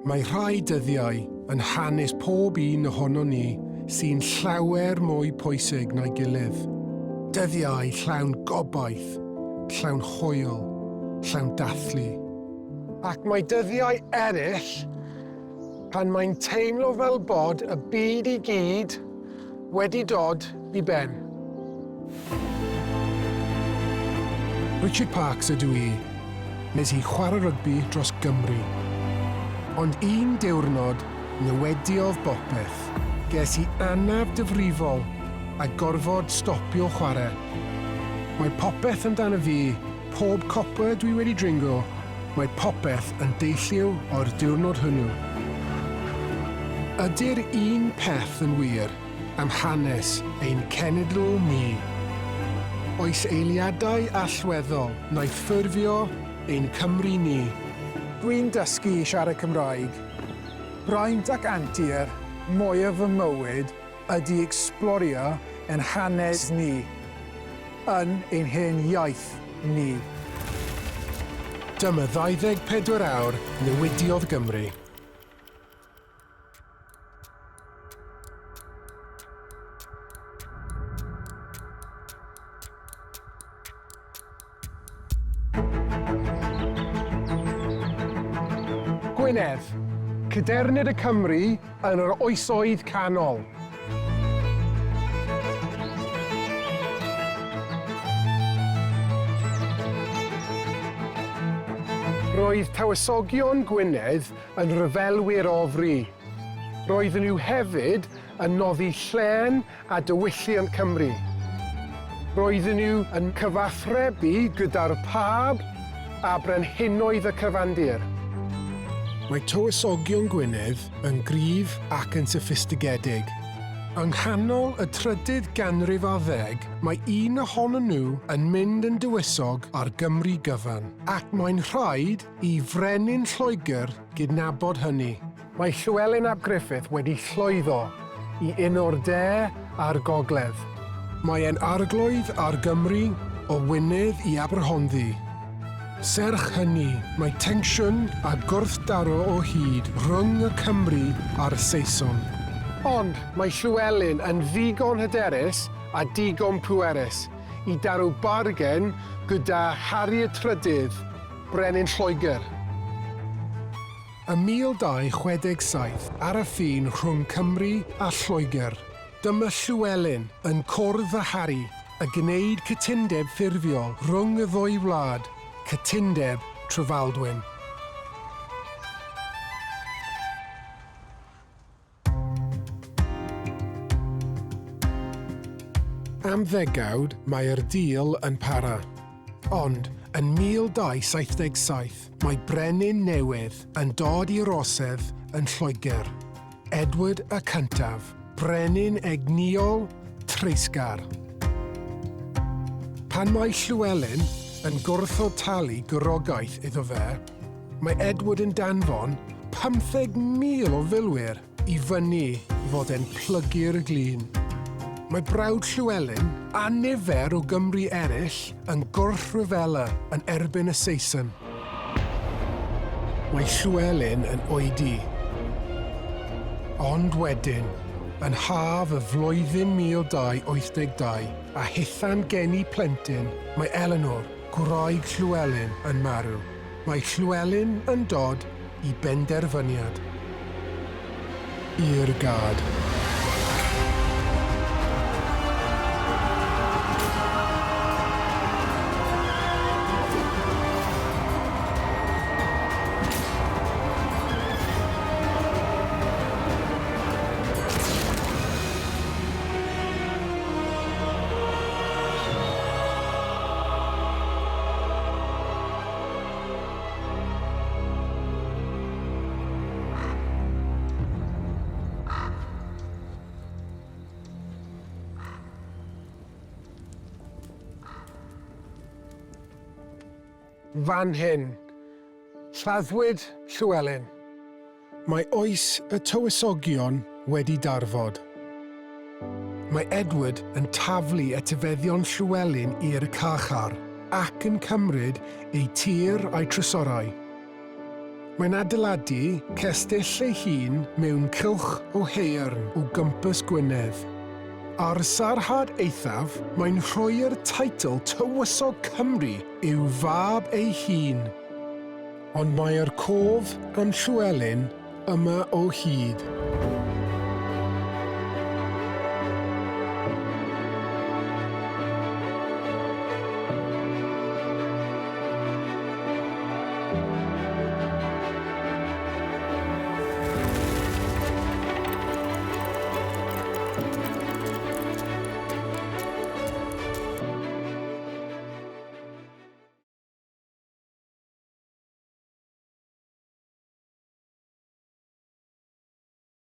Mae rhai dyddiau yn hanes pob un ohono ni sy'n llawer mwy pwysig na'i gilydd. Dyddiau llawn gobaith, llawn hwyl, llawn dathlu. Ac mae dyddiau eraill pan mae'n teimlo fel bod y byd I gyd wedi dod I ben. Richard Parks ydw I, nes I chwarae rygbi dros Gymru. Ond un diwrnod newidiodd bopeth, ges I anaf dyfrifol a gorfod stopio chwarae. Mae popeth amdano fi, pob copa dwi wedi dringo, mae popeth yn deillio o'r diwrnod hwnnw. Ydy'r un peth yn wir am hanes ein genedl ni. Oes eiliadau allweddol naeth ffurfio ein Cymru ni. Dwi'n dysgu I siarad Cymraeg. Braint ac antur, mwyaf fy mywyd, ydy ecsblorio ein hanes ni, yn ein hen iaith ni. Dyma 24 awr Newidiodd Gymru. Gwynedd, cydernid y Cymru yn yr oesoedd canol. Roedd tywysogion Gwynedd yn ryfelwyr ofri. Roedden nhw hefyd yn noddi llen a diwylliant Cymru. Roedden nhw yn cyfathrebu gyda'r pab a brenhinoedd y cyfandir. Mae tywysogion Gwynedd yn gryf ac yn soffistigedig. Yng nghanol y 3 ganrif ar 10, mae un ohonyn nhw yn mynd yn dywysog ar Gymru gyfan, ac mae'n rhaid I frenin Lloegr gydnabod hynny. Mae Llywelyn ap Griffith wedi llwyddo I uno'r de a'r gogledd. Mae e'n arglwydd ar Gymru o Wynedd I Aberhonddu. Serch hynny, mae tensiwn a gwrthdaro o hyd rhwng y Cymru a'r Saeson. Ond mae Llywelyn yn ddigon hyderus a digon pwerus I darw bargen gyda Harri'r Trydydd, brenin Lloegr. Ym 1267, ar y ffin rhwng Cymru a Lloegr, dyma Llywelyn yn cwrdd â Harri a gwneud cytundeb ffurfiol rhwng y ddwy wlad, cytundeb Trefaldwyn. Am ddegawd, mae'r deal yn para. Ond, yn 1277, mae brenin newydd yn dod I rosedd yn Lloegr. Edward y Cyntaf, brenin egniol treisgar. Pan mae Llywelyn yn gwrthod talu gyrogaeth iddo fe, mae Edward yn danfon 15,000 o filwyr I fyny fod e'n plygu'r glin. Mae brawd Llywelyn a nifer o Gymru eraill yn gwrthryfela yn erbyn y Saeson. Mae Llywelyn yn oedi. Ond wedyn, yn haf y flwyddyn 1282 a hithan geni plentyn, mae Eleanor, gwraig Llywelyn, yn marw. Mae Llywelyn yn dod I benderfyniad. I'r gad. Fan hyn, lladdwyd Llywelyn. Mae oes y tywysogion wedi darfod. Mae Edward yn taflu etifeddion Llywelyn i'r carchar ac yn cymryd ei tir a'i trysorau. Mae'n adeiladu cestyll ei hun mewn cylch o haearn o gwmpas Gwynedd. Ar sarhad eithaf, mae'n rhoi'r teitl Tywysog Cymru i'w fab ei hun. Ond mae'r cof yn Llywelyn yma o hyd.